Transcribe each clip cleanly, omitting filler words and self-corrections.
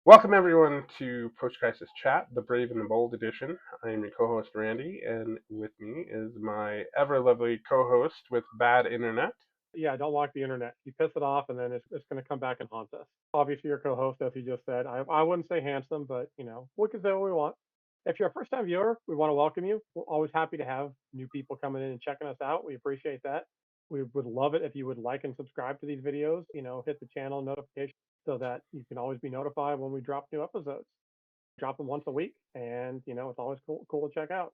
Welcome everyone to Post-Crisis Chat, the Brave and the Bold edition. I am your co-host Randy, and with me is my ever-lovely co-host with bad internet. Yeah, I don't like the internet. You piss it off, and then it's going to come back and haunt us. Obviously, your co-host, as you just said, I wouldn't say handsome, but we can say what we want. If you're a first-time viewer, we want to welcome you. We're always happy to have new people coming in and checking us out. We appreciate that. We would love it if you would like and subscribe to these videos. Hit the channel notification so that you can always be notified when we drop new episodes. Drop them once a week, and it's always cool to check out.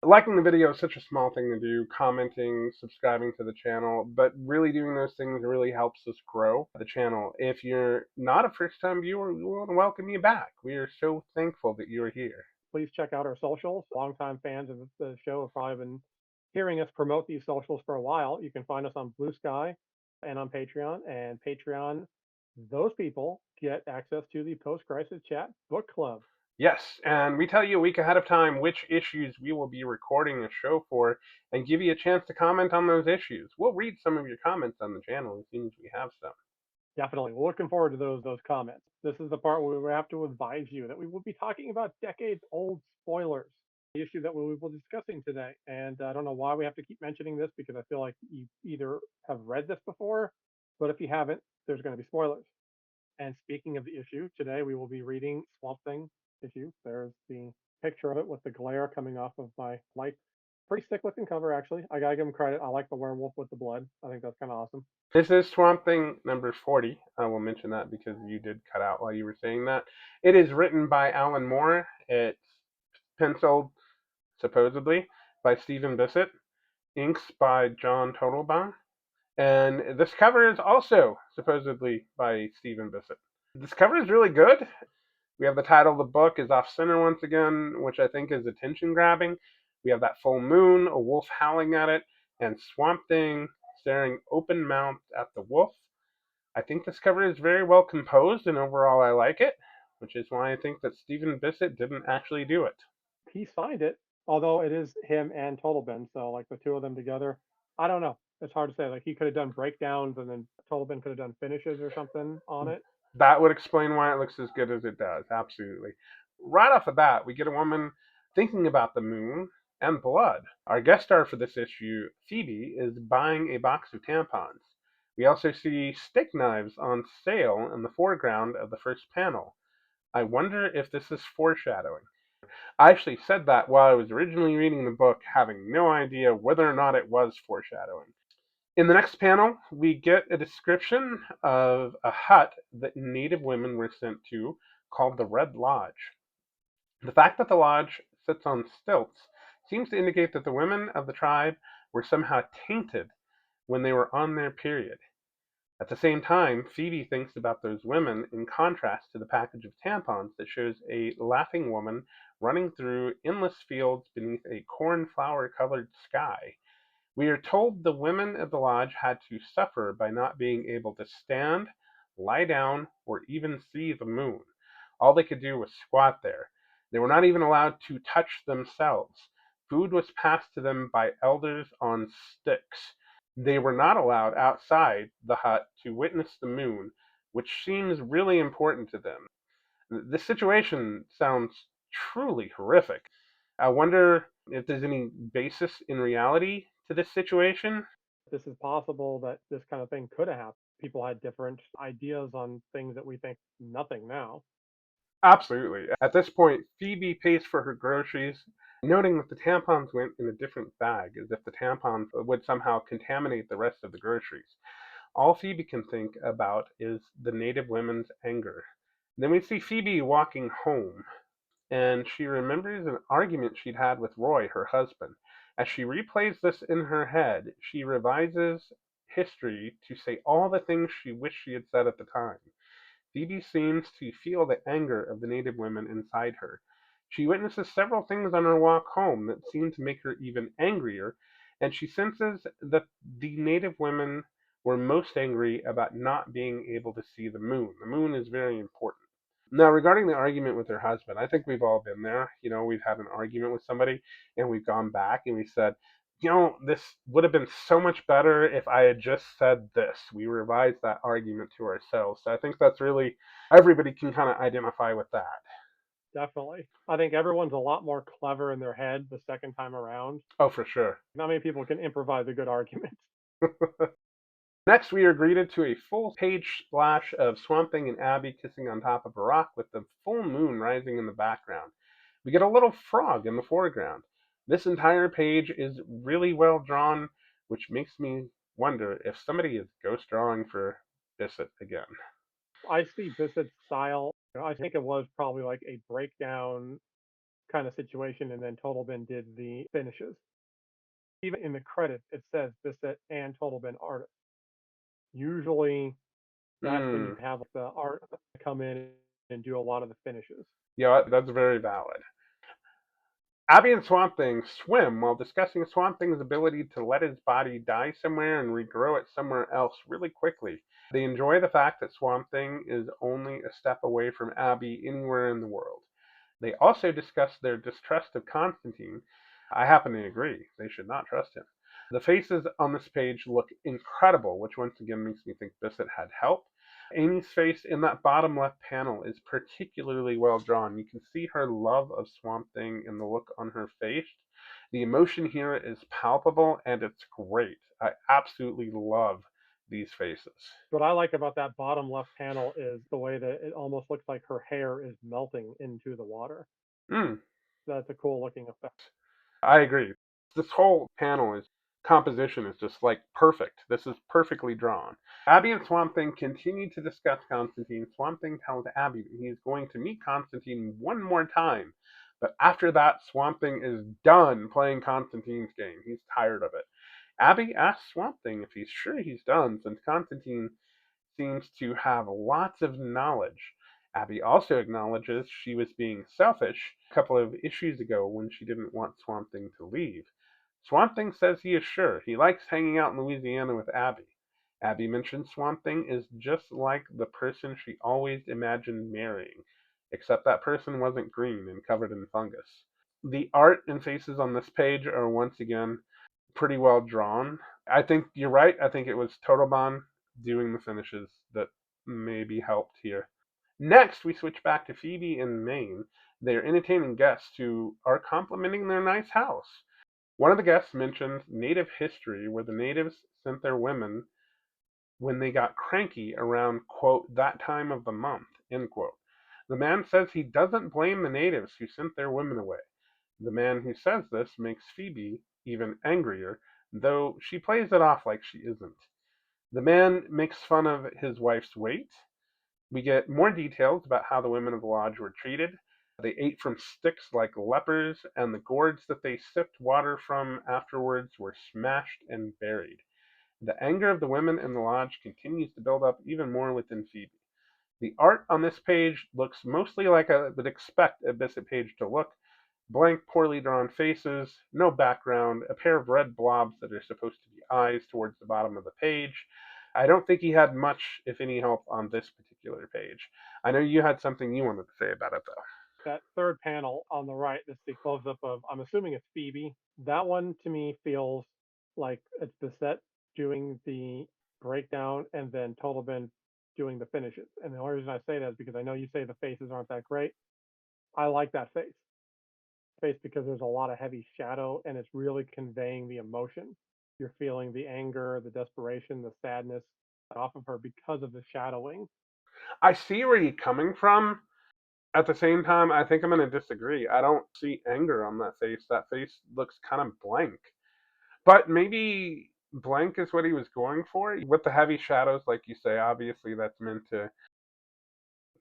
Liking the video is such a small thing to do, commenting, subscribing to the channel, but really doing those things really helps us grow the channel. If you're not a first-time viewer, we want to welcome you back. We are so thankful that you are here. Please check out our socials. Longtime fans of the show have probably been hearing us promote these socials for a while. You can find us on Blue Sky and on Patreon. And Patreon, those people get access to the Post Crisis Chat Book Club. Yes, and we tell you a week ahead of time which issues we will be recording a show for and give you a chance to comment on those issues. We'll read some of your comments on the channel as soon as we have some. Definitely. We're looking forward to those comments. This is the part where we have to advise you that we will be talking about decades old spoilers, the issue that we will be discussing today. And I don't know why we have to keep mentioning this because I feel like you either have read this before, but if you haven't, there's going to be spoilers. And speaking of the issue, today we will be reading Swamp Thing issue. There's the picture of it with the glare coming off of my light. Pretty sick looking cover, actually. I gotta give him credit. I like the werewolf with the blood. I think that's kind of awesome. This is Swamp Thing number 40. I will mention that because you did cut out while you were saying that. It is written by Alan Moore. It's penciled, supposedly, by Stephen Bissette. Inks by John Totlebon. And this cover is also supposedly by Stephen Bissette. This cover is really good. We have the title of the book is off center once again, which I think is attention grabbing. We have that full moon, a wolf howling at it, and Swamp Thing staring open mouthed at the wolf. I think this cover is very well composed, and overall I like it, which is why I think that Stephen Bissette didn't actually do it. He signed it, although it is him and Totlebon, so like the two of them together. I don't know. It's hard to say. Like he could have done breakdowns, and then Totlebon could have done finishes or something on it. That would explain why it looks as good as it does, absolutely. Right off the bat, we get a woman thinking about the moon and blood. Our guest star for this issue, Phoebe, is buying a box of tampons. We also see steak knives on sale in the foreground of the first panel. I wonder if this is foreshadowing. I actually said that while I was originally reading the book, having no idea whether or not it was foreshadowing. In the next panel, we get a description of a hut that Native women were sent to called the Red Lodge. The fact that the lodge sits on stilts seems to indicate that the women of the tribe were somehow tainted when they were on their period. At the same time, Phoebe thinks about those women in contrast to the package of tampons that shows a laughing woman running through endless fields beneath a cornflower colored sky. We are told the women of the lodge had to suffer by not being able to stand, lie down, or even see the moon. All they could do was squat there. They were not even allowed to touch themselves. Food was passed to them by elders on sticks. They were not allowed outside the hut to witness the moon, which seems really important to them. This situation sounds truly horrific. I wonder if there's any basis in reality to this situation. This is possible that this kind of thing could have happened. People had different ideas on things that we think nothing now. Absolutely. At this point, Phoebe pays for her groceries, noting that the tampons went in a different bag, as if the tampons would somehow contaminate the rest of the groceries. All Phoebe can think about is the native women's anger. Then we see Phoebe walking home, and she remembers an argument she'd had with Roy, her husband. As she replays this in her head, she revises history to say all the things she wished she had said at the time. Phoebe seems to feel the anger of the native women inside her. She witnesses several things on her walk home that seem to make her even angrier, and she senses that the native women were most angry about not being able to see the moon. The moon is very important. Now, regarding the argument with her husband, I think we've all been there. You know, we've had an argument with somebody and we've gone back and we said, This would have been so much better if I had just said this. We revised that argument to ourselves. So I think that's really, everybody can kind of identify with that. Definitely. I think everyone's a lot more clever in their head the second time around. Oh, for sure. Not many people can improvise a good argument. Next, we are greeted to a full page splash of Swamp Thing and Abby kissing on top of a rock with the full moon rising in the background. We get a little frog in the foreground. This entire page is really well drawn, which makes me wonder if somebody is ghost drawing for Bissette again. I see Bissett's style. I think it was probably like a breakdown kind of situation, and then Totlebon did the finishes. Even in the credits, it says Bissette and Totlebon artist. Usually, that's when you Hmm. have the art come in and do a lot of the finishes. Yeah, that's very valid. Abby and Swamp Thing swim while discussing Swamp Thing's ability to let his body die somewhere and regrow it somewhere else really quickly. They enjoy the fact that Swamp Thing is only a step away from Abby anywhere in the world. They also discuss their distrust of Constantine. I happen to agree. They should not trust him. The faces on this page look incredible, which once again makes me think Bissett had help. Amy's face in that bottom left panel is particularly well drawn. You can see her love of Swamp Thing in the look on her face. The emotion here is palpable and it's great. I absolutely love these faces. What I like about that bottom left panel is the way that it almost looks like her hair is melting into the water. Mm, That's a cool looking effect. I agree. This whole panel is composition is just like perfect. This is perfectly drawn. Abby and Swamp Thing continue to discuss Constantine. Swamp Thing tells Abby that he is going to meet Constantine one more time. But after that, Swamp Thing is done playing Constantine's game. He's tired of it. Abby asks Swamp Thing if he's sure he's done, since Constantine seems to have lots of knowledge. Abby also acknowledges she was being selfish a couple of issues ago when she didn't want Swamp Thing to leave. Swamp Thing says he is sure. He likes hanging out in Louisiana with Abby. Abby mentions Swamp Thing is just like the person she always imagined marrying, except that person wasn't green and covered in fungus. The art and faces on this page are once again pretty well drawn. I think you're right. I think it was Totlebon doing the finishes that maybe helped here. Next, we switch back to Phoebe in Maine. They're entertaining guests who are complimenting their nice house. One of the guests mentions native history, where the natives sent their women when they got cranky around, quote, that time of the month, end quote. The man says he doesn't blame the natives who sent their women away. The man who says this makes Phoebe even angrier, though she plays it off like she isn't. The man makes fun of his wife's weight. We get more details about how the women of the lodge were treated. They ate from sticks like lepers, and the gourds that they sipped water from afterwards were smashed and buried. The anger of the women in the lodge continues to build up even more within Phoebe. The art on this page looks mostly like I would expect a Bissett page to look: blank, poorly drawn faces, no background, a pair of red blobs that are supposed to be eyes towards the bottom of the page. I don't think he had much, if any, help on this particular page. I know you had something you wanted to say about it, though. That third panel on the right, that's the close up of, I'm assuming it's Phoebe. That one to me feels like it's Bissette doing the breakdown and then Totlebon doing the finishes. And the only reason I say that is because I know you say the faces aren't that great. I like that face because there's a lot of heavy shadow and it's really conveying the emotion. You're feeling the anger, the desperation, the sadness off of her because of the shadowing. I see where you're coming from. At the same time, I think I'm going to disagree. I don't see anger on that face. That face looks kind of blank. But maybe blank is what he was going for. With the heavy shadows, like you say, obviously that's meant to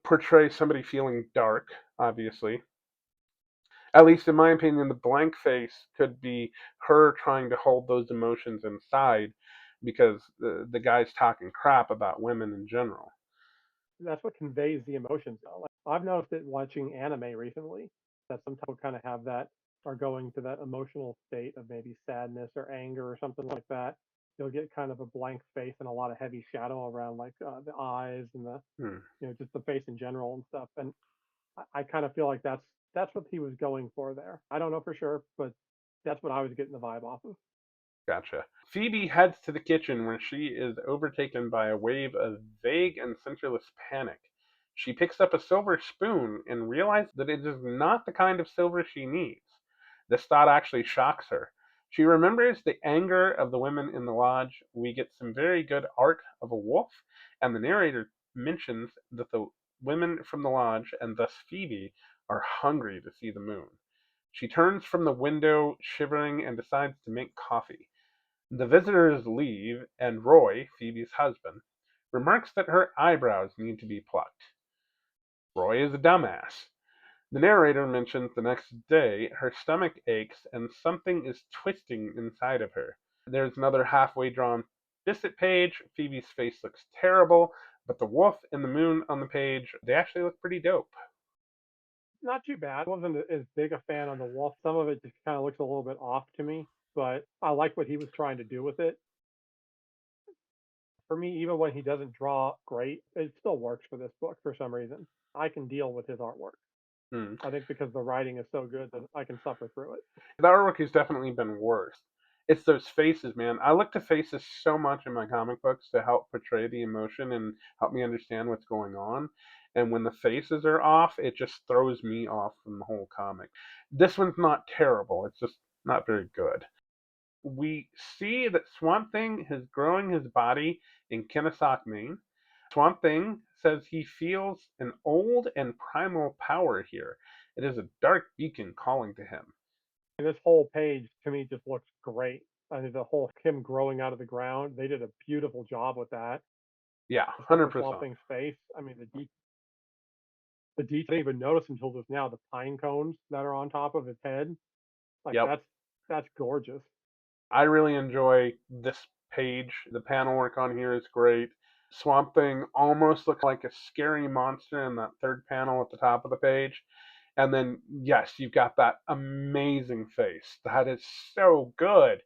portray somebody feeling dark, obviously. At least in my opinion, the blank face could be her trying to hold those emotions inside because the guy's talking crap about women in general. That's what conveys the emotions. Though. Like, I've noticed it watching anime recently that sometimes people kind of have that are going to that emotional state of maybe sadness or anger or something like that. You'll get kind of a blank face and a lot of heavy shadow around like the eyes and the Hmm. just the face in general and stuff. And I kind of feel like that's what he was going for there. I don't know for sure, but that's what I was getting the vibe off of. Gotcha. Phoebe heads to the kitchen where she is overtaken by a wave of vague and centerless panic. She picks up a silver spoon and realizes that it is not the kind of silver she needs. This thought actually shocks her. She remembers the anger of the women in the lodge. We get some very good art of a wolf, and the narrator mentions that the women from the lodge, and thus Phoebe, are hungry to see the moon. She turns from the window, shivering, and decides to make coffee. The visitors leave, and Roy, Phoebe's husband, remarks that her eyebrows need to be plucked. Roy is a dumbass. The narrator mentions the next day her stomach aches and something is twisting inside of her. There's another halfway drawn Bissette page. Phoebe's face looks terrible, but the wolf and the moon on the page, they actually look pretty dope. Not too bad. I wasn't as big a fan on the wolf. Some of it just kind of looks a little bit off to me, but I like what he was trying to do with it. For me, even when he doesn't draw great, it still works for this book for some reason. I can deal with his artwork. Hmm. I think because the writing is so good that I can suffer through it. The artwork has definitely been worse. It's those faces, man. I look to faces so much in my comic books to help portray the emotion and help me understand what's going on. And when the faces are off, it just throws me off from the whole comic. This one's not terrible, it's just not very good. We see that Swamp Thing is growing his body in Kennesaw, Maine. Swamp Thing says he feels an old and primal power here. It is a dark beacon calling to him. And this whole page to me just looks great. I mean, the whole him growing out of the ground, they did a beautiful job with that. Yeah, Except for 100%. Swamp Thing's face. I mean, the detail I didn't even notice until just now. The pine cones that are on top of his head, like Yep. that's gorgeous. I really enjoy this page. The panel work on here is great. Swamp Thing almost looks like a scary monster in that third panel at the top of the page. And then, yes, you've got that amazing face. That is so good.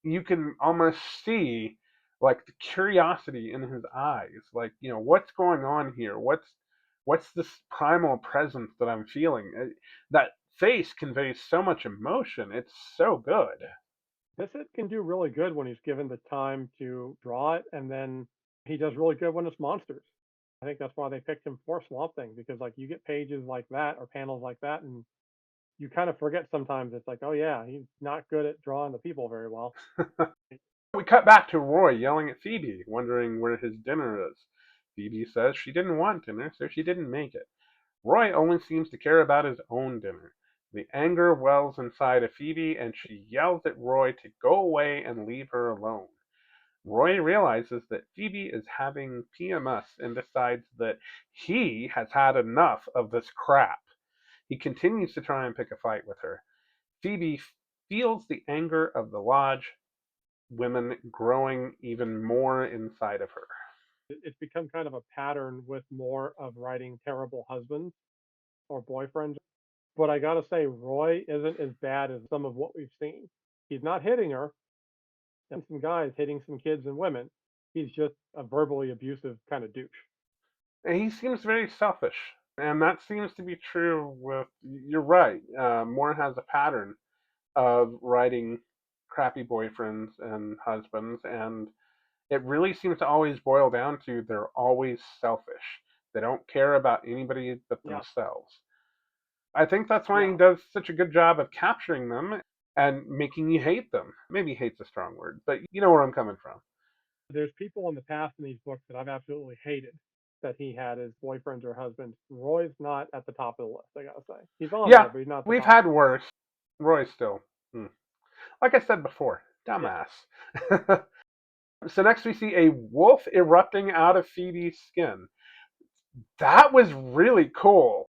You can almost see like the curiosity in his eyes. Like, what's going on here? What's this primal presence that I'm feeling? That face conveys so much emotion. It's so good. Bissett can do really good when he's given the time to draw it, and then he does really good when it's monsters. I think that's why they picked him for Swamp Thing because like you get pages like that or panels like that, and you kind of forget sometimes. It's like, oh yeah, he's not good at drawing the people very well. We cut back to Roy yelling at Phoebe, wondering where his dinner is. Phoebe says she didn't want dinner, so she didn't make it. Roy only seems to care about his own dinner. The anger wells inside of Phoebe, and she yells at Roy to go away and leave her alone. Roy realizes that Phoebe is having PMS and decides that he has had enough of this crap. He continues to try and pick a fight with her. Phoebe feels the anger of the lodge women growing even more inside of her. It's become kind of a pattern with more of writing terrible husbands or boyfriends. But I gotta say, Roy isn't as bad as some of what we've seen. He's not hitting her, and some guys hitting some kids and women. He's just a verbally abusive kind of douche. And he seems very selfish. And that seems to be true with, you're right, Moore has a pattern of writing crappy boyfriends and husbands, and it really seems to always boil down to they're always selfish. They don't care about anybody but Yeah, themselves. I think that's why he yeah. does such a good job of capturing them and making you hate them. Maybe hate's a strong word, but you know where I'm coming from. There's people in the past in these books that I've absolutely hated that he had as boyfriends or husbands. Roy's not at the top of the list. I gotta say, he's on there, Yeah, but he's not at the we've top. had worse. Roy still, like I said before, Yeah, dumbass. So next we see a wolf erupting out of Phoebe's skin. That was really cool.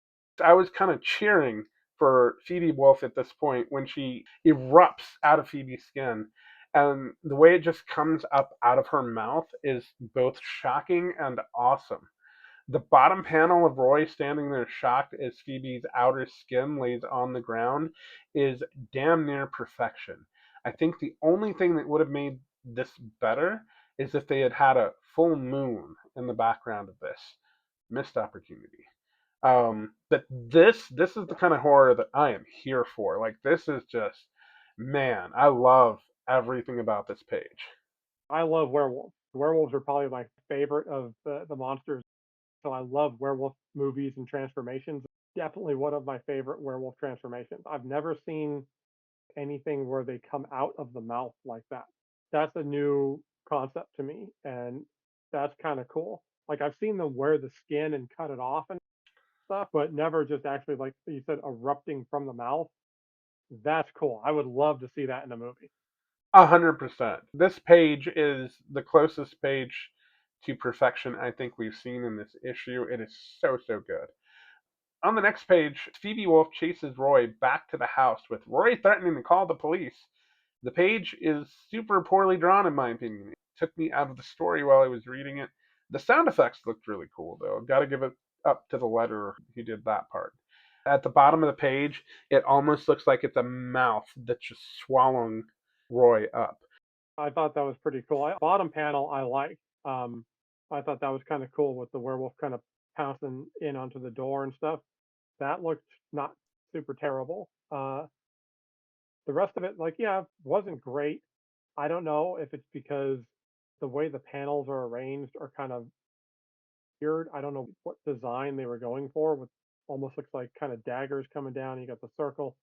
I was kind of cheering for Phoebe Wolf at this point when she erupts out of Phoebe's skin. And the way it just comes up out of her mouth is both shocking and awesome. The bottom panel of Roy standing there shocked as Phoebe's outer skin lays on the ground is damn near perfection. I think the only thing that would have made this better is if they had had a full moon in the background of this. Missed opportunity. But this is the kind of horror that I am here for. Like this is just, man, I love everything about this page. I love werewolves. Werewolves are probably my favorite of the monsters. So I love werewolf movies and transformations. Definitely one of my favorite werewolf transformations. I've never seen anything where they come out of the mouth like that. That's a new concept to me, and that's kind of cool. Like I've seen them wear the skin and cut it off and stuff, but never just actually like you said erupting from the mouth. That's cool. I would love to see that in a movie. 100%. This page is the closest page to perfection I think we've seen in this issue. It is so, so good. On the next page, Phoebe Wolf chases Roy back to the house with Roy threatening to call the police. The page is super poorly drawn, in my opinion. It took me out of the story while I was reading it. The sound effects looked really cool, though. Got to give it up to the letterer who did that part. At the bottom of the page, it almost looks like it's a mouth that's just swallowing Roy up. I thought that was pretty cool. Bottom panel I liked. Um, I thought that was kind of cool with the werewolf kind of pouncing in onto the door and stuff. That looked not super terrible. The rest of it, like, yeah, wasn't great. I don't know if it's because the way the panels are arranged are kind of weird. I don't know what design they were going for with almost looks like kind of daggers coming down. You got the circle.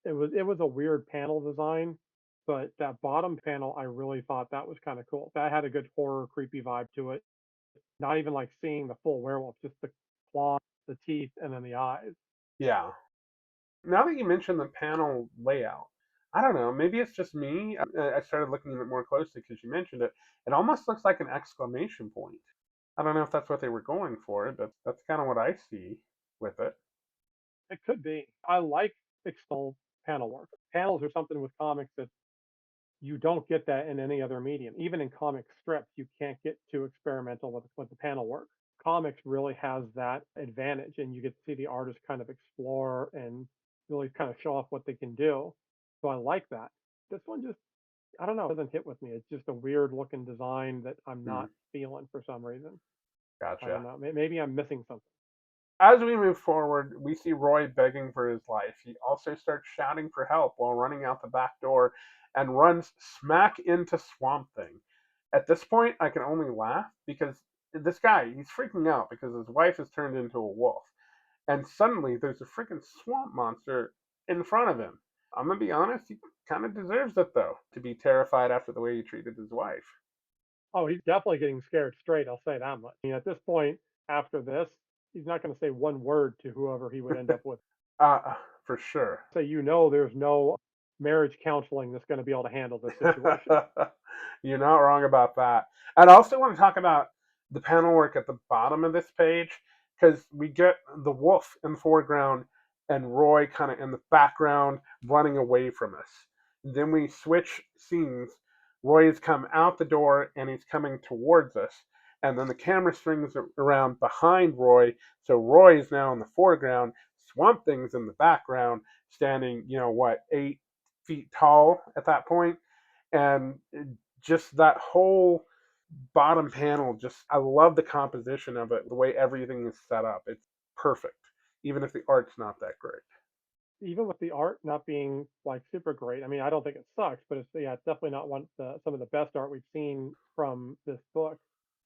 It was a weird panel design, but that bottom panel I really thought that was kind of cool. That had a good horror creepy vibe to it. Not even like seeing the full werewolf, just the claws, the teeth, and then the eyes. Yeah. Now that you mention the panel layout, I don't know. Maybe it's just me. I started looking at it more closely because you mentioned it. It almost looks like an exclamation point. I don't know if that's what they were going for, but that's kind of what I see with it. It could be. I like external panel work. Panels are something with comics that you don't get that in any other medium. Even in comic strips, you can't get too experimental with the panel work. Comics really has that advantage, and you get to see the artist kind of explore and really kind of show off what they can do. So I like that. This one just, I don't know, it doesn't hit with me. It's just a weird looking design that I'm Hmm, not feeling for some reason. I don't gotcha. know. Maybe I'm missing something. As we move forward, we see Roy begging for his life. He also starts shouting for help while running out the back door and runs smack into Swamp Thing. At this point, I can only laugh because this guy, he's freaking out because his wife has turned into a wolf. And suddenly there's a freaking swamp monster in front of him. I'm gonna be honest, he kind of deserves it though, to be terrified after the way he treated his wife. Oh, he's definitely getting scared straight. I'll say that much. I mean, at this point, after this, he's not going to say one word to whoever he would end up with. Uh, for sure. So there's no marriage counseling that's going to be able to handle this situation. You're not wrong about that. I'd also want to talk about the panel work at the bottom of this page because we get the wolf in the foreground and Roy kind of in the background running away from us. Then we switch scenes. Roy has come out the door and he's coming towards us. And then the camera swings around behind Roy. So Roy is now in the foreground. Swamp Thing's in the background, standing, 8 feet tall at that point. And just that whole bottom panel, just I love the composition of it, the way everything is set up. It's perfect, even if the art's not that great. Even with the art not being like super great. I mean, I don't think it sucks, but it's definitely not some of the best art we've seen from this book.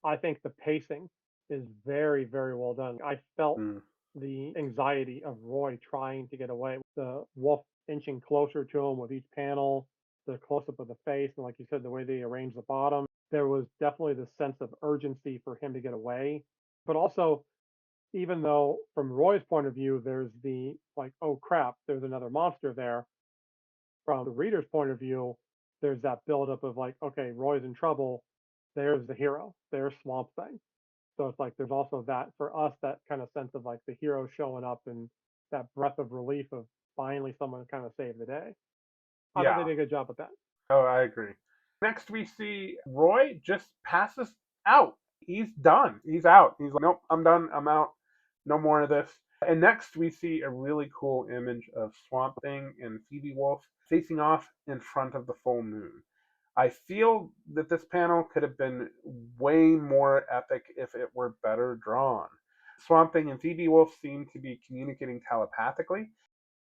I think the pacing is very, very well done. I felt Mm. the anxiety of Roy trying to get away. The wolf inching closer to him with each panel, the close up of the face, and like you said, the way they arranged the bottom. There was definitely the sense of urgency for him to get away. But also, even though from Roy's point of view, there's the like, oh crap, there's another monster there. From the reader's point of view, there's that buildup of like, okay, Roy's in trouble. There's the hero. There's Swamp Thing. So it's like there's also that for us that kind of sense of like the hero showing up and that breath of relief of finally someone kind of saved the day. I thought they Yeah. did a good job with that. Oh, I agree. Next, we see Roy just passes out. He's done. He's out. He's like, nope, I'm done. I'm out. No more of this. And next, we see a really cool image of Swamp Thing and Phoebe Wolf facing off in front of the full moon. I feel that this panel could have been way more epic if it were better drawn. Swamp Thing and Phoebe Wolf seem to be communicating telepathically.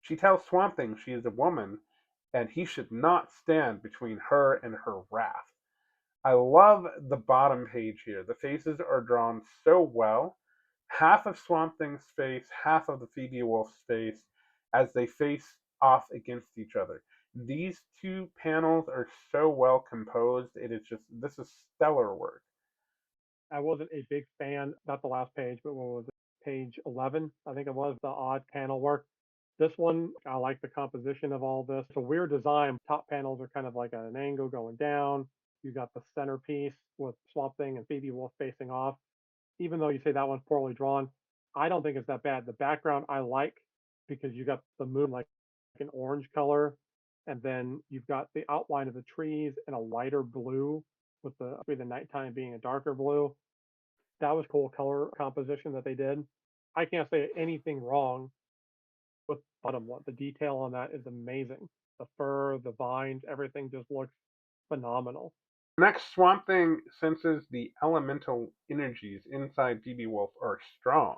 She tells Swamp Thing she is a woman, and he should not stand between her and her wrath. I love the bottom page here. The faces are drawn so well. Half of Swamp Thing's face, half of the Phoebe Wolf's face, as they face off against each other. These two panels are so well composed. It is just, this is stellar work. I wasn't a big fan, not the last page, but what was it? Page 11, I think it was, the odd panel work. This one, I like the composition of all this. It's a weird design. Top panels are kind of like at an angle going down. You got the centerpiece with Swamp Thing and Phoebe Wolf facing off. Even though you say that one's poorly drawn, I don't think it's that bad. The background I like because you got the moon like an orange color, and then you've got the outline of the trees in a lighter blue with the nighttime being a darker blue. That was cool color composition that they did. I can't say anything wrong with the bottom one. The detail on that is amazing. The fur, the vines, everything just looks phenomenal. Next, Swamp Thing senses the elemental energies inside Phoebe Wolf are strong.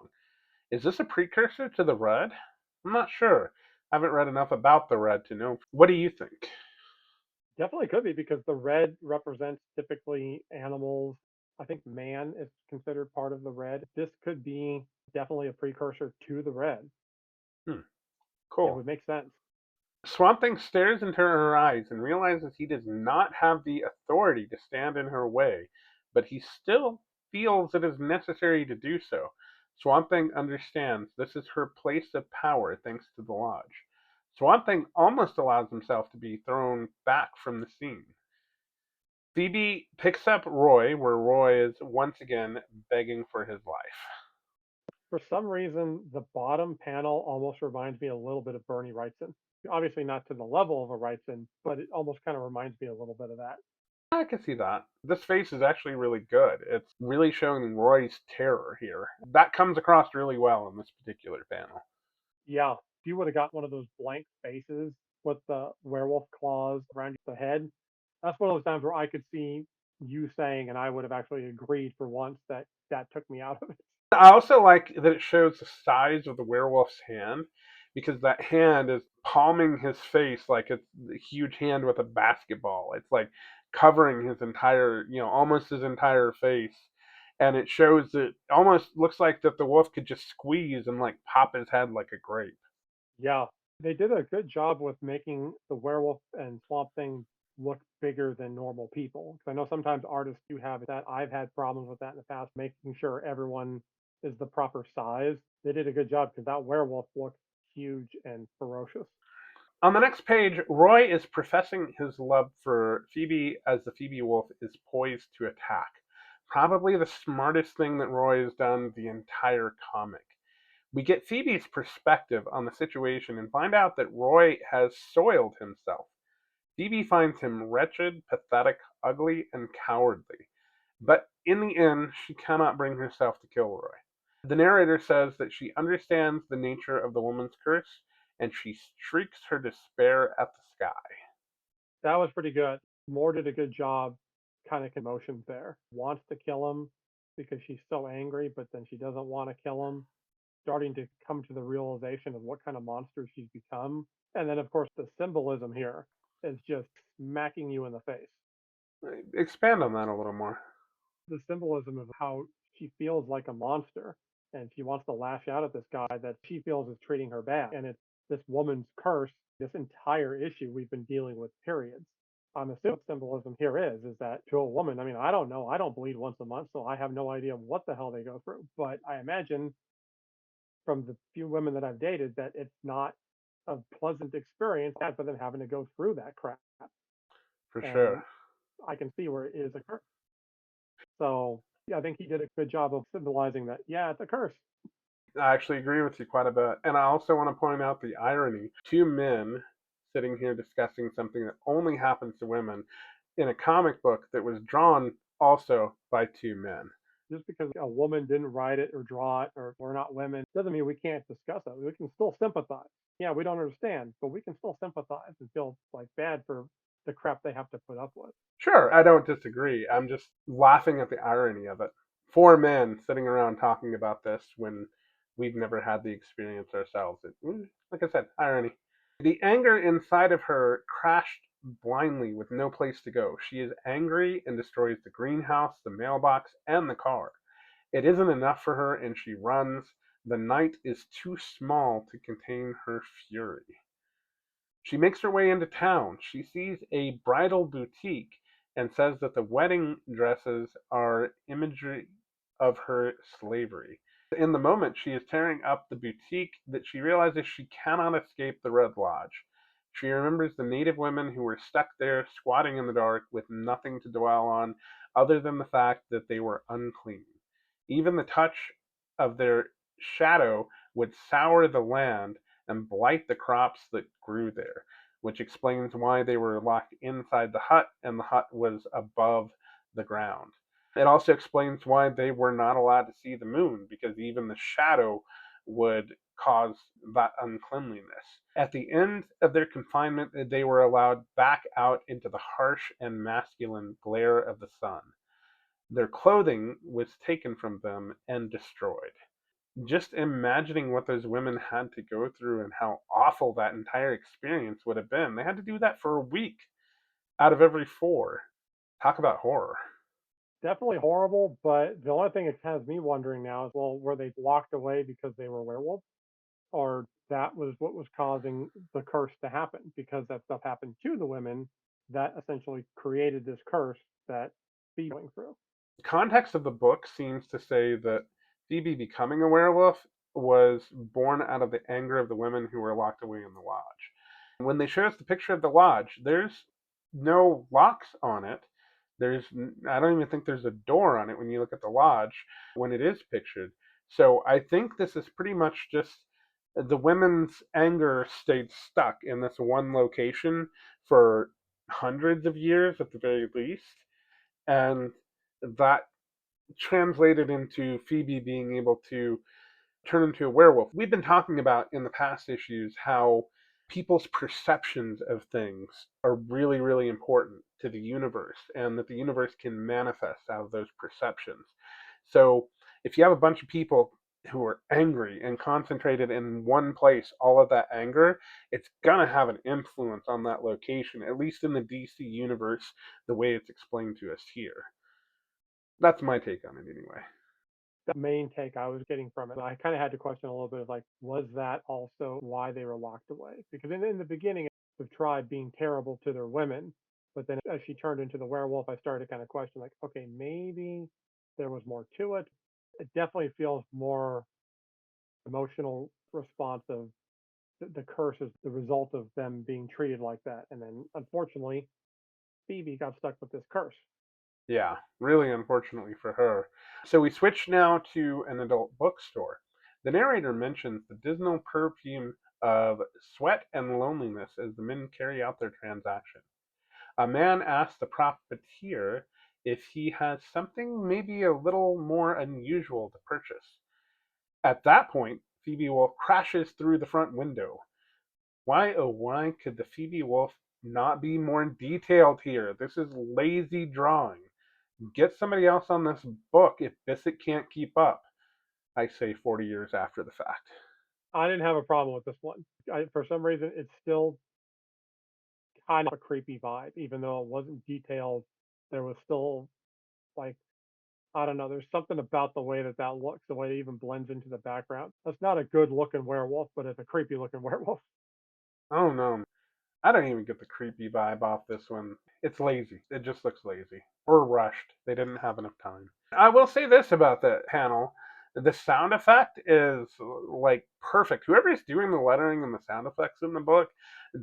Is this a precursor to the Red? I'm not sure. I haven't read enough about the Red to know. What do you think? Definitely could be because the red represents typically animals. I think man is considered part of the red. This could be definitely a precursor to the red. Hmm, It cool. would make sense. Swamp Thing stares into her eyes and realizes he does not have the authority to stand in her way, but he still feels it is necessary to do so. Swamp Thing understands this is her place of power thanks to the lodge. Swamp Thing almost allows himself to be thrown back from the scene. Phoebe picks up Roy, where Roy is once again begging for his life. For some reason, the bottom panel almost reminds me a little bit of Bernie Wrightson. Obviously, not to the level of a Wrightson, but it almost kind of reminds me a little bit of that. I can see that. This face is actually really good. It's really showing Roy's terror here. That comes across really well in this particular panel. Yeah, if you would have got one of those blank faces with the werewolf claws around the head, that's one of those times where I could see you saying, and I would have actually agreed for once that that took me out of it. I also like that it shows the size of the werewolf's hand because that hand is palming his face like it's a huge hand with a basketball. It's like covering his entire, almost his entire face. And it shows that almost looks like that the wolf could just squeeze and like pop his head like a grape. Yeah, they did a good job with making the werewolf and swamp thing look bigger than normal people. Because I know sometimes artists do have that. I've had problems with that in the past, making sure everyone is the proper size. They did a good job because that werewolf looked huge and ferocious. On the next page, Roy is professing his love for Phoebe as the Phoebe wolf is poised to attack. Probably the smartest thing that Roy has done the entire comic. We get Phoebe's perspective on the situation and find out that Roy has soiled himself. Phoebe finds him wretched, pathetic, ugly, and cowardly. But in the end, she cannot bring herself to kill Roy. The narrator says that she understands the nature of the woman's curse and she shrieks her despair at the sky. That was pretty good. Moore did a good job kind of emotions there. Wants to kill him because she's so angry, but then she doesn't want to kill him. Starting to come to the realization of what kind of monster she's become. And then, of course, the symbolism here is just smacking you in the face. Expand on that a little more. The symbolism of how she feels like a monster and she wants to lash out at this guy that she feels is treating her bad. And it's this woman's curse, this entire issue we've been dealing with, periods. I'm assuming symbolism here is that to a woman, I mean, I don't know. I don't bleed once a month, so I have no idea what the hell they go through. But I imagine from the few women that I've dated that it's not a pleasant experience for them having to go through that crap. For And sure. I can see where it is a curse. So yeah, I think he did a good job of symbolizing that. Yeah, it's a curse. I actually agree with you quite a bit. And I also want to point out the irony. Two men sitting here discussing something that only happens to women in a comic book that was drawn also by two men. Just because a woman didn't write it or draw it or we're not women doesn't mean we can't discuss it. We can still sympathize. Yeah, we don't understand, but we can still sympathize and feel like bad for the crap they have to put up with. Sure, I don't disagree. I'm just laughing at the irony of it. Four men sitting around talking about this when we've never had the experience ourselves. Like I said, irony. The anger inside of her crashed blindly with no place to go. She is angry and destroys the greenhouse, the mailbox, and the car. It isn't enough for her, and she runs. The night is too small to contain her fury. She makes her way into town. She sees a bridal boutique and says that the wedding dresses are imagery of her slavery. In the moment she is tearing up the boutique that she realizes she cannot escape the Red Lodge. She remembers the native women who were stuck there squatting in the dark with nothing to dwell on other than the fact that they were unclean. Even the touch of their shadow would sour the land and blight the crops that grew there, which explains why they were locked inside the hut and the hut was above the ground. It also explains why they were not allowed to see the moon, because even the shadow would cause that uncleanliness. At the end of their confinement, they were allowed back out into the harsh and masculine glare of the sun. Their clothing was taken from them and destroyed. Just imagining what those women had to go through and how awful that entire experience would have been. They had to do that for a week out of every four. Talk about horror. Definitely horrible, but the only thing it has me wondering now is, well, were they locked away because they were werewolves, or that was what was causing the curse to happen? Because that stuff happened to the women that essentially created this curse that Phoebe's going through. The context of the book seems to say that Phoebe becoming a werewolf was born out of the anger of the women who were locked away in the lodge. When they show us the picture of the lodge, there's no locks on it. I don't even think there's a door on it when you look at the lodge when it is pictured. So I think this is pretty much just the women's anger stayed stuck in this one location for hundreds of years at the very least. And that translated into Phoebe being able to turn into a werewolf. We've been talking about in the past issues how people's perceptions of things are really, really important to the universe, and that the universe can manifest out of those perceptions. So if you have a bunch of people who are angry and concentrated in one place, all of that anger, it's going to have an influence on that location, at least in the DC universe, the way it's explained to us here. That's my take on it anyway. The main take I was getting from it, I kind of had to question a little bit of like, was that also why they were locked away? Because in the beginning, the tribe being terrible to their women, but then as she turned into the werewolf, I started to kind of question like, okay, maybe there was more to it. It definitely feels more emotional response of the curse is the result of them being treated like that. And then unfortunately, Phoebe got stuck with this curse. Yeah, really unfortunately for her. So we switch now to an adult bookstore. The narrator mentions the dismal perfume of sweat and loneliness as the men carry out their transaction. A man asks the profiteer if he has something maybe a little more unusual to purchase. At that point, Phoebe Wolf crashes through the front window. Why, oh, why could the Phoebe Wolf not be more detailed here? This is lazy drawing. Get somebody else on this book if Bissette can't keep up. I say 40 years after the fact. I didn't have a problem with this one. For some reason, it's still kind of a creepy vibe, even though it wasn't detailed. There was still like, I don't know. There's something about the way that that looks, the way it even blends into the background. That's not a good looking werewolf, but it's a creepy looking werewolf. Oh no, I don't even get the creepy vibe off this one. It's lazy. It just looks lazy. Or rushed. They didn't have enough time. I will say this about the panel. The sound effect is like perfect. Whoever's doing the lettering and the sound effects in the book,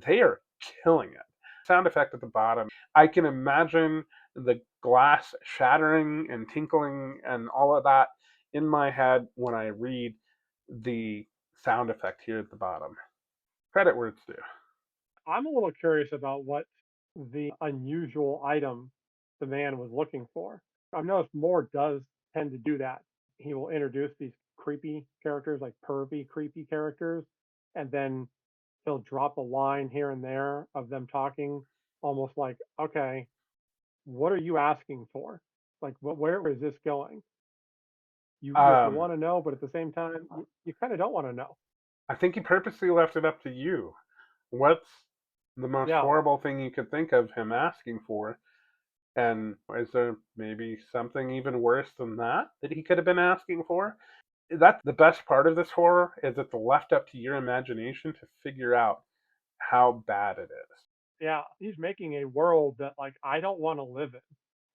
they are killing it. Sound effect at the bottom. I can imagine the glass shattering and tinkling and all of that in my head when I read the sound effect here at the bottom. Credit where it's due. I'm a little curious about what the unusual item the man was looking for. I've noticed Moore does tend to do that. He will introduce these creepy characters, like pervy, creepy characters, and then he'll drop a line here and there of them talking, almost like, okay, what are you asking for? Like, where is this going? You Um, want to know, but at the same time, you kind of don't want to know. I think he purposely left it up to you. What's the most Yeah, horrible thing you could think of him asking for? And is there maybe something even worse than that he could have been asking for? That's the best part of this horror is it's left up to your imagination to figure out how bad it yeah. He's making a world that like I don't want to live in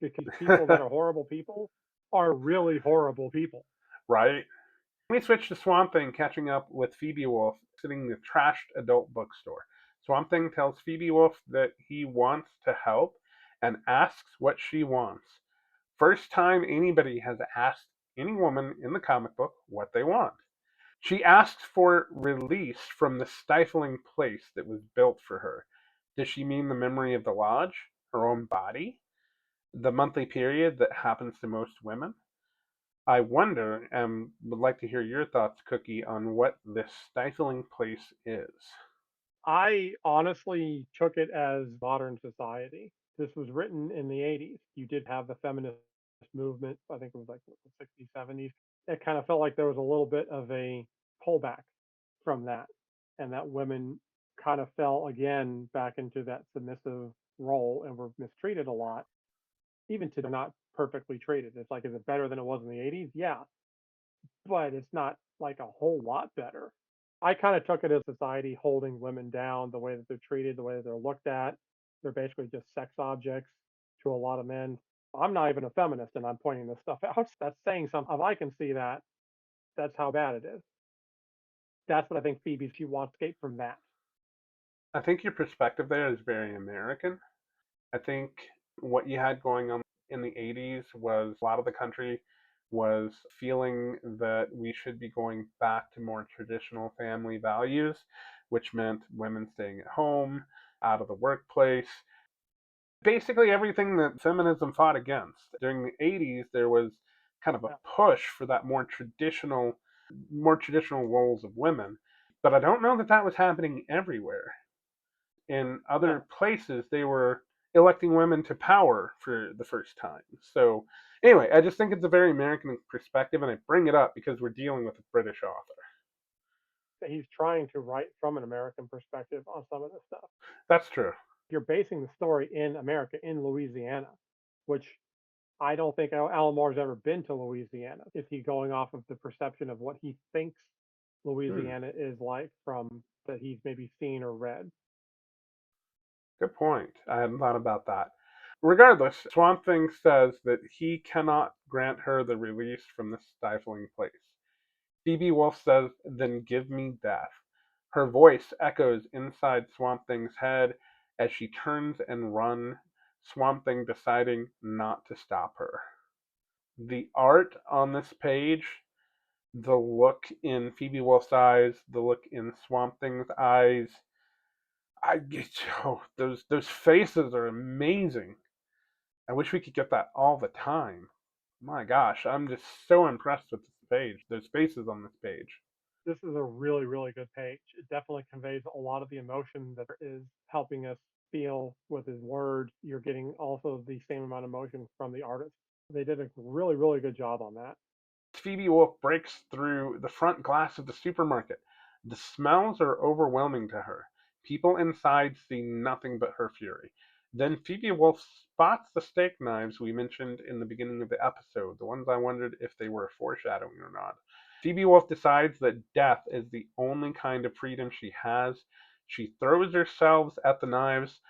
because people is. that are horrible people are really horrible people. Right? We switch to Swamp Thing catching up with Phoebe Wolf sitting in the trashed adult bookstore. Swamp Thing tells Phoebe Wolf that he wants to help and asks what she wants. First time anybody has asked any woman in the comic book what they want. She asks for release from the stifling place that was built for her. Does she mean the memory of the lodge? Her own body? The monthly period that happens to most women? I wonder and would like to hear your thoughts, Cookie, on what this stifling place is. I honestly took it as modern society. This was written in the 80s. You did have the feminist movement. I think it was like the 60s, 70s. It kind of felt like there was a little bit of a pullback from that, and that women kind of fell again back into that submissive role and were mistreated a lot, even to not perfectly treated. It's like, is it better than it was in the 80s? Yeah, but it's not like a whole lot better. I kind of took it as society holding women down, the way that they're treated, the way that they're looked at. They're basically just sex objects to a lot of men. I'm not even a feminist and I'm pointing this stuff out. That's saying something. If I can see that, that's how bad it is. That's what I think Phoebe, she wants to escape from that. I think your perspective there is very American. I think what you had going on in the 80s was a lot of the country was feeling that we should be going back to more traditional family values, which meant women staying at home, out of the workplace, basically everything that feminism fought against. During the 80s, there was kind of a Yeah. push for that more traditional roles of women. But I don't know that that was happening everywhere. In other No, places, they were electing women to power for the first time. So, anyway, I just think it's a very American perspective, and I bring it up because we're dealing with a British author. he's trying to write from an American perspective on some of this stuff. That's true. You're basing the story in America, in Louisiana, which I don't think Alan Moore's ever been to Louisiana. Is he going off of the perception of what he thinks Hmm, Louisiana is like from that he's maybe seen or read? good point. I hadn't thought about that. Regardless, Swamp Thing says that he cannot grant her the release from this stifling place. Phoebe Wolf says, "Then give me death." Her voice echoes inside Swamp Thing's head as she turns and runs, Swamp Thing deciding not to stop her. The art on this page, the look in Phoebe Wolf's eyes, the look in Swamp Thing's eyes, I those faces are amazing. I wish we could get that all the time. My gosh, I'm just so impressed with this page. There's faces on this page. This is a really, really good page. It definitely conveys a lot of the emotion that is helping us feel with his words. You're getting also the same amount of emotion from the artist. They did a really, really good job on that. Phoebe Wolf breaks through the front glass of the supermarket. The smells are overwhelming to her. People inside see nothing but her fury. Then Phoebe Wolf spots the steak knives we mentioned in the beginning of the episode, the ones I wondered if they were foreshadowing or not. Phoebe Wolf decides that death is the only kind of freedom she has. She throws herself at the knives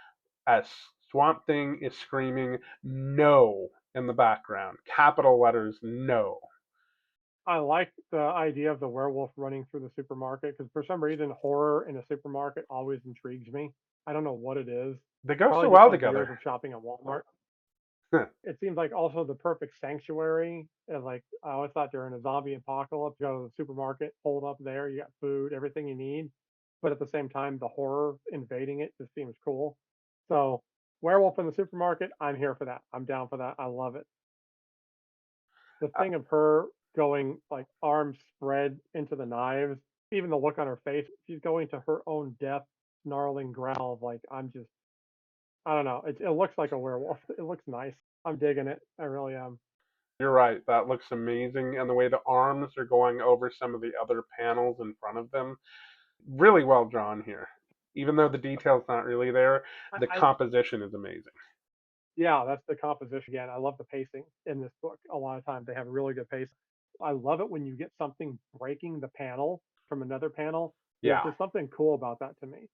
as Swamp Thing is screaming, "No!" in the background. Capital letters, no. I like the idea of the werewolf running through the supermarket because for some reason horror in a supermarket always intrigues me. I don't know what it is. They go so Probably just well like years together. of shopping at Walmart. It seems like also the perfect sanctuary. And like I always thought during a zombie apocalypse, you go to the supermarket, hold up there, you got food, everything you need. But at the same time, the horror invading it just seems cool. So werewolf in the supermarket, I'm here for that. I'm down for that. I love it. The Uh, thing of her going like arms spread into the knives, even the look on her face, she's going to her own death, snarling growl of like, I'm just, I don't know. It looks like a werewolf. It looks nice. I'm digging it. I really am. you're right. That looks amazing. And the way the arms are going over some of the other panels in front of them, really well drawn here. Even though the detail's not really there, the I composition is amazing. Yeah, that's the composition again. I love the pacing in this book. A lot of times they have really good pace. I love it when you get something breaking the panel from another panel. There's Yeah. just something cool about that to me.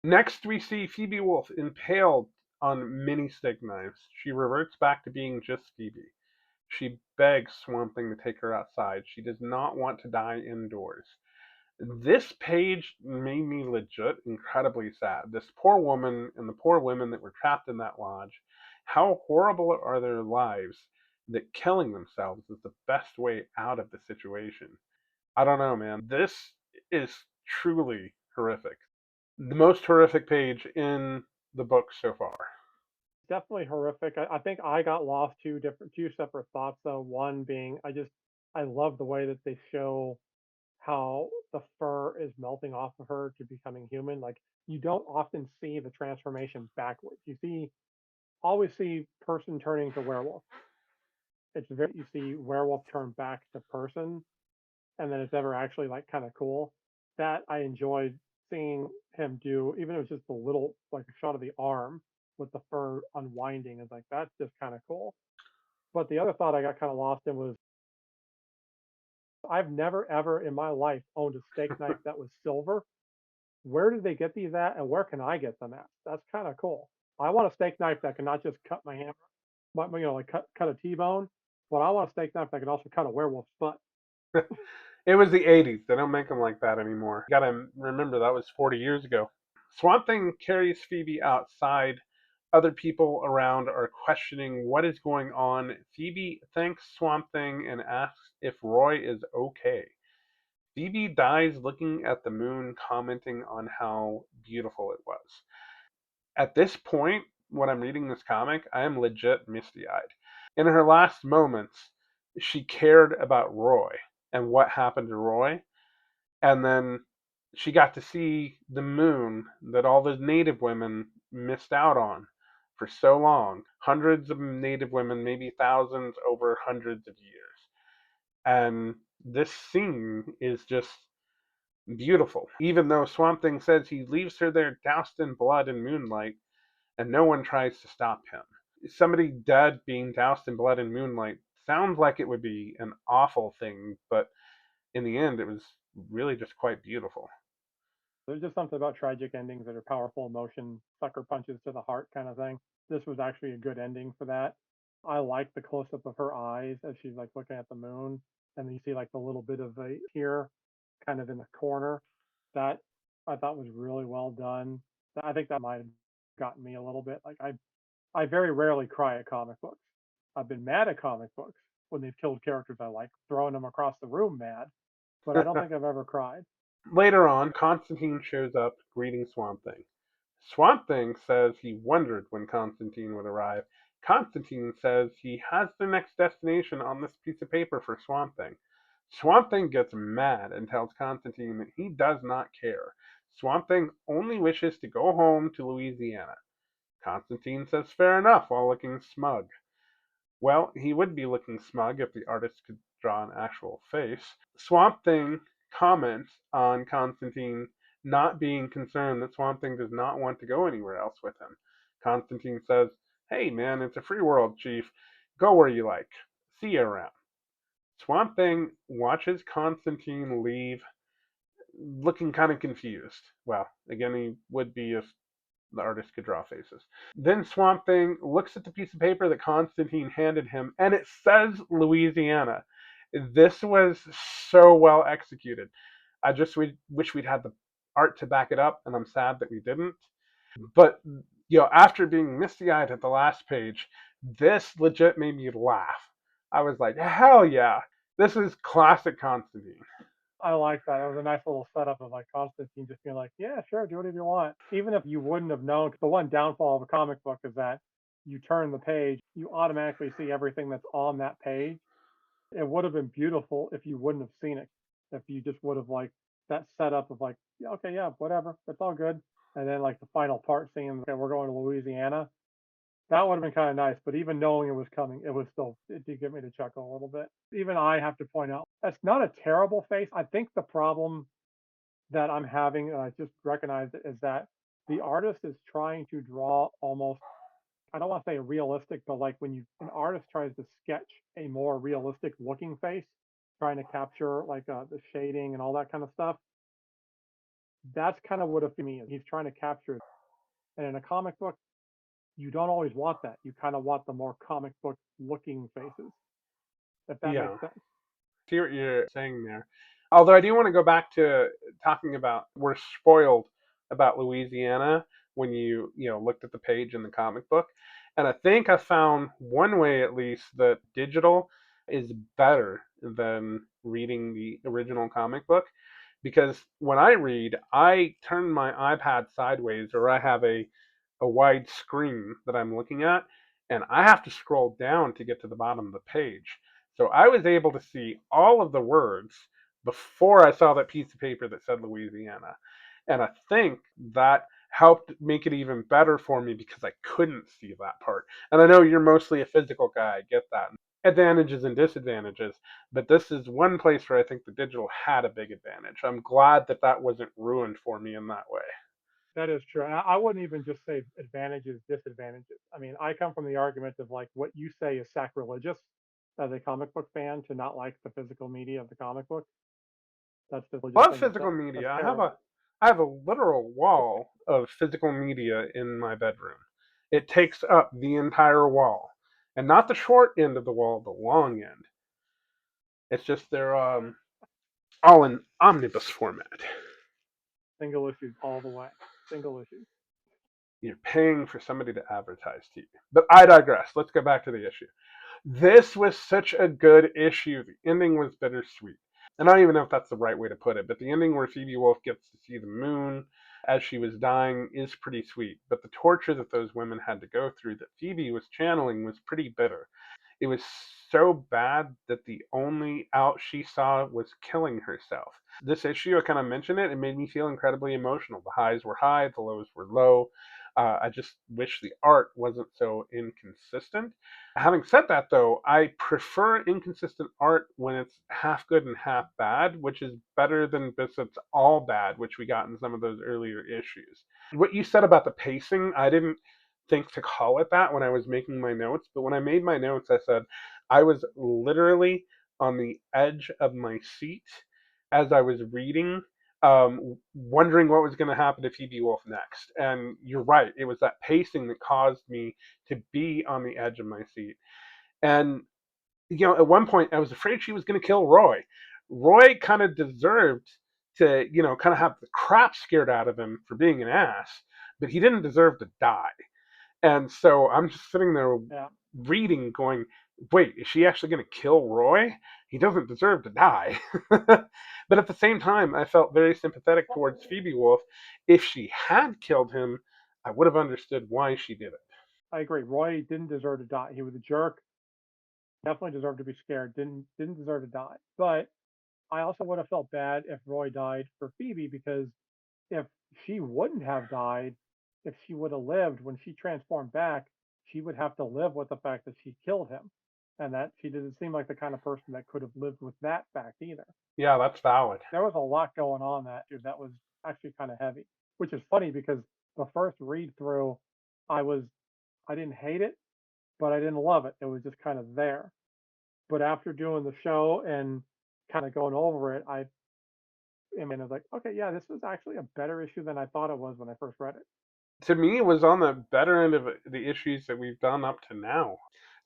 Next, we see Phoebe Wolf impaled on mini stick knives. She reverts back to being just Phoebe. She begs Swamp Thing to take her outside. She does not want to die indoors. This page made me legit incredibly sad. This poor woman and the poor women that were trapped in that lodge. How horrible are their lives that killing themselves is the best way out of the situation. I don't know, man. This is truly horrific. The most horrific page in the book so far. Definitely horrific. I think I got lost two separate thoughts though. One being I love the way that they show how the fur is melting off of her to becoming human. Like you don't often see the transformation backwards. Always see person turning to werewolf. It's very you see werewolf turn back to person, and then it's ever actually like kind of cool. That I enjoyed seeing him do, even if it was just a little like a shot of the arm with the fur unwinding. Is like that's just kind of cool. But the other thought I got kind of lost in was I've never ever in my life owned a steak knife that was silver. Where did they get these at, and where can I get them at? That's kind of cool. I want a steak knife that can not just cut my hammer, but like cut a T-bone, but I want a steak knife that can also cut a werewolf's butt. It was the 80s. They don't make them like that anymore. You gotta remember that was 40 years ago. Swamp Thing carries Phoebe outside. Other people around are questioning what is going on. Phoebe thanks Swamp Thing and asks if Roy is okay. Phoebe dies looking at the moon, commenting on how beautiful it was. At this point, when I'm reading this comic, I am legit misty eyed. In her last moments, she cared about Roy and what happened to Roy. And then she got to see the moon that all the native women missed out on for so long. Hundreds of native women, maybe thousands over hundreds of years. And this scene is just beautiful. Even though Swamp Thing says he leaves her there doused in blood and moonlight, and no one tries to stop him. Somebody dead being doused in blood and moonlight sounds like it would be an awful thing, but in the end, it was really just quite beautiful. There's just something about tragic endings that are powerful emotion, sucker punches to the heart kind of thing. This was actually a good ending for that. I like the close up of her eyes as she's like looking at the moon, and then you see like the little bit of a tear kind of in the corner. That I thought was really well done. I think that might have gotten me a little bit. I very rarely cry at comic books. I've been mad at comic books when they've killed characters I like, throwing them across the room mad, but I don't think I've ever cried. Later on, Constantine shows up greeting Swamp Thing. Swamp Thing says he wondered when Constantine would arrive. Constantine says he has the next destination on this piece of paper for Swamp Thing. Swamp Thing gets mad and tells Constantine that he does not care. Swamp Thing only wishes to go home to Louisiana. Constantine says fair enough while looking smug. Well, he would be looking smug if the artist could draw an actual face. Swamp Thing comments on Constantine not being concerned that Swamp Thing does not want to go anywhere else with him. Constantine says, "Hey man, it's a free world, Chief. Go where you like. See you around." Swamp Thing watches Constantine leave looking kind of confused. Well, again, he would be if the artist could draw faces. Then Swamp Thing looks at the piece of paper that Constantine handed him, and it says Louisiana. This was so well executed. I just wish we'd had the art to back it up, and I'm sad that we didn't. But after being misty-eyed at the last page, this legit made me laugh. I was like, hell yeah, this is classic Constantine. I like that. It was a nice little setup of like Constantine just being like, yeah, sure, do whatever you want. Even if you wouldn't have known, 'cause the one downfall of a comic book is that you turn the page, you automatically see everything that's on that page. It would have been beautiful if you wouldn't have seen it. If you just would have like that setup of like, yeah, okay, yeah, whatever, it's all good. And then like the final part seeing, okay, we're going to Louisiana. That would have been kind of nice, but even knowing it was coming, it did get me to chuckle a little bit. Even I have to point out that's not a terrible face. I think the problem that I'm having, and I just recognized it, is that the artist is trying to draw almost, I don't want to say realistic, but like when an artist tries to sketch a more realistic looking face, trying to capture like the shading and all that kind of stuff. That's kind of what a me is. He's trying to capture. And in a comic book, you don't always want that. You kind of want the more comic book looking faces, if that makes Yeah. sense. See what you're saying there. Although I do want to go back to talking about we're spoiled about Louisiana when you looked at the page in the comic book, and I think I found one way at least that digital is better than reading the original comic book because when I read, I turn my iPad sideways or I have a wide screen that I'm looking at, and I have to scroll down to get to the bottom of the page. So I was able to see all of the words before I saw that piece of paper that said Louisiana. And I think that helped make it even better for me because I couldn't see that part. And I know you're mostly a physical guy, I get that. Advantages and disadvantages, but this is one place where I think the digital had a big advantage. I'm glad that that wasn't ruined for me in that way. That is true. I wouldn't even just say advantages, disadvantages. I mean, I come from the argument of like what you say is sacrilegious as a comic book fan to not like the physical media of the comic book. That's the religious Love thing physical itself. That's media. terrible. I have a literal wall of physical media in my bedroom. It takes up the entire wall, and not the short end of the wall, the long end. It's just they're all in omnibus format. Single issues all the way. Single issues. You're paying for somebody to advertise to you. But I digress. Let's go back to the issue. This was such a good issue. The ending was bittersweet. And I don't even know if that's the right way to put it, but the ending where Phoebe Wolf gets to see the moon as she was dying is pretty sweet. But the torture that those women had to go through that Phoebe was channeling was pretty bitter. It was so bad that the only out she saw was killing herself. This issue, I kind of mentioned it, it made me feel incredibly emotional. The highs were high, the lows were low. I just wish the art wasn't so inconsistent. Having said that, though, I prefer inconsistent art when it's half good and half bad, which is better than Bissette's all bad, which we got in some of those earlier issues. What you said about the pacing, I didn't think to call it that when I was making my notes, but when I made my notes, I said I was literally on the edge of my seat as I was reading, wondering what was going to happen to Phoebe Wolf next. And you're right, it was that pacing that caused me to be on the edge of my seat. And at one point, I was afraid she was going to kill Roy. Roy kind of deserved to, kind of have the crap scared out of him for being an ass, but he didn't deserve to die. And so I'm just sitting there Yeah, reading, going, wait, is she actually going to kill Roy? He doesn't deserve to die. But at the same time, I felt very sympathetic towards Phoebe Wolf. If she had killed him, I would have understood why she did it. I agree. Roy didn't deserve to die. He was a jerk. Definitely deserved to be scared. Didn't deserve to die. But I also would have felt bad if Roy died for Phoebe because if she wouldn't have died, if she would have lived when she transformed back, she would have to live with the fact that she killed him. And that she didn't seem like the kind of person that could have lived with that fact either. Yeah, that's valid. There was a lot going on that was actually kind of heavy, which is funny because the first read through, I was I didn't hate it, but I didn't love it. It was just kind of there. But after doing the show and kind of going over it, I was like, okay, yeah, this was actually a better issue than I thought it was when I first read it. To me, it was on the better end of the issues that we've done up to now.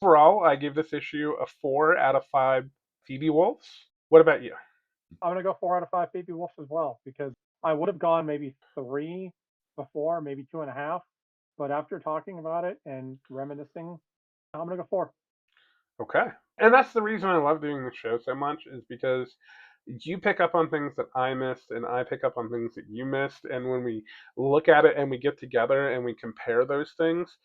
Overall, I give this issue a 4 out of 5 Phoebe Wolves. What about you? I'm gonna go 4 out of 5 Baby Wolves as well because I would have gone maybe three before, maybe 2.5, but after talking about it and reminiscing, I'm gonna go 4. Okay. And that's the reason I love doing the show so much is because you pick up on things that I missed and I pick up on things that you missed. And when we look at it and we get together and we compare those things,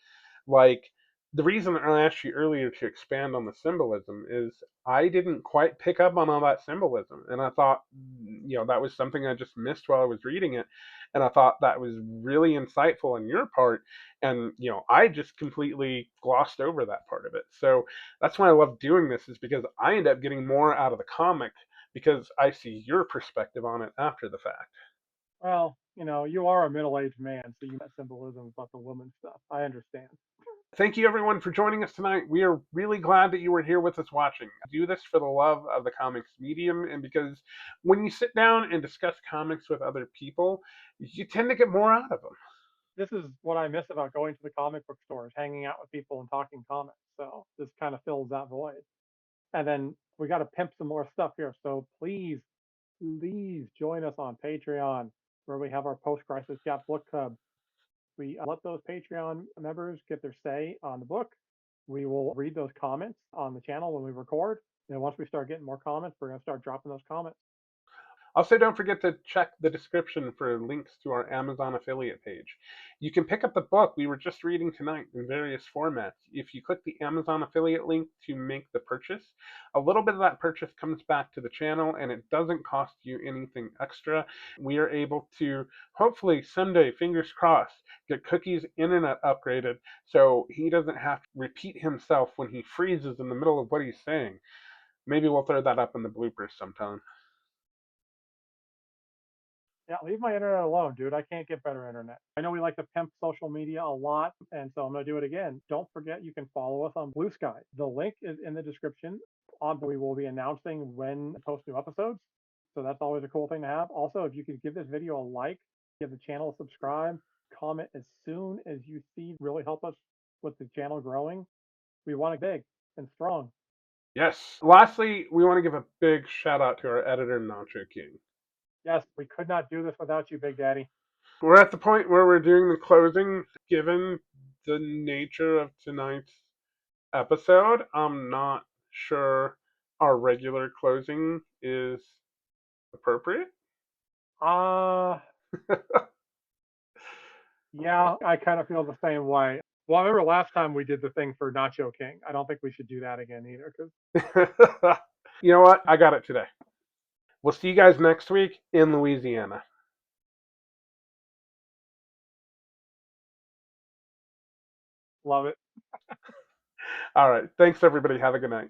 like the reason I asked you earlier to expand on the symbolism is I didn't quite pick up on all that symbolism. And I thought, that was something I just missed while I was reading it. And I thought that was really insightful on your part. And, I just completely glossed over that part of it. So that's why I love doing this, is because I end up getting more out of the comic because I see your perspective on it after the fact. Well, You are a middle-aged man, so you met symbolism about the woman stuff. I understand. Thank you, everyone, for joining us tonight. We are really glad that you were here with us watching. I do this for the love of the comics medium, and because when you sit down and discuss comics with other people, you tend to get more out of them. This is what I miss about going to the comic book stores, hanging out with people and talking comics. So this kind of fills that void. And then we got to pimp some more stuff here. So please join us on Patreon, where we have our post-crisis gap book club. We let those Patreon members get their say on the book. We will read those comments on the channel when we record. And once we start getting more comments, we're going to start dropping those comments. Also, don't forget to check the description for links to our Amazon affiliate page. You can pick up the book we were just reading tonight in various formats. If you click the Amazon affiliate link to make the purchase, a little bit of that purchase comes back to the channel and it doesn't cost you anything extra. We are able to, hopefully someday, fingers crossed, get Cookie's internet upgraded so he doesn't have to repeat himself when he freezes in the middle of what he's saying. Maybe we'll throw that up in the bloopers sometime. Yeah, leave my internet alone, dude. I can't get better internet. I know we like to pimp social media a lot, and so I'm going to do it again. Don't forget you can follow us on Blue Sky. The link is in the description. We will be announcing when we post new episodes. So that's always a cool thing to have. Also, if you could give this video a like, give the channel a subscribe, comment as soon as you see, really help us with the channel growing. We want it big and strong. Yes. Lastly, we want to give a big shout out to our editor, Nacho King. Yes, we could not do this without you, Big Daddy. We're at the point where we're doing the closing. Given the nature of tonight's episode, I'm not sure our regular closing is appropriate. Yeah, I kind of feel the same way. Well, I remember last time we did the thing for Nacho King. I don't think we should do that again either. Cause You know what? I got it today. We'll see you guys next week in Louisiana. love it. All right. Thanks, everybody. Have a good night.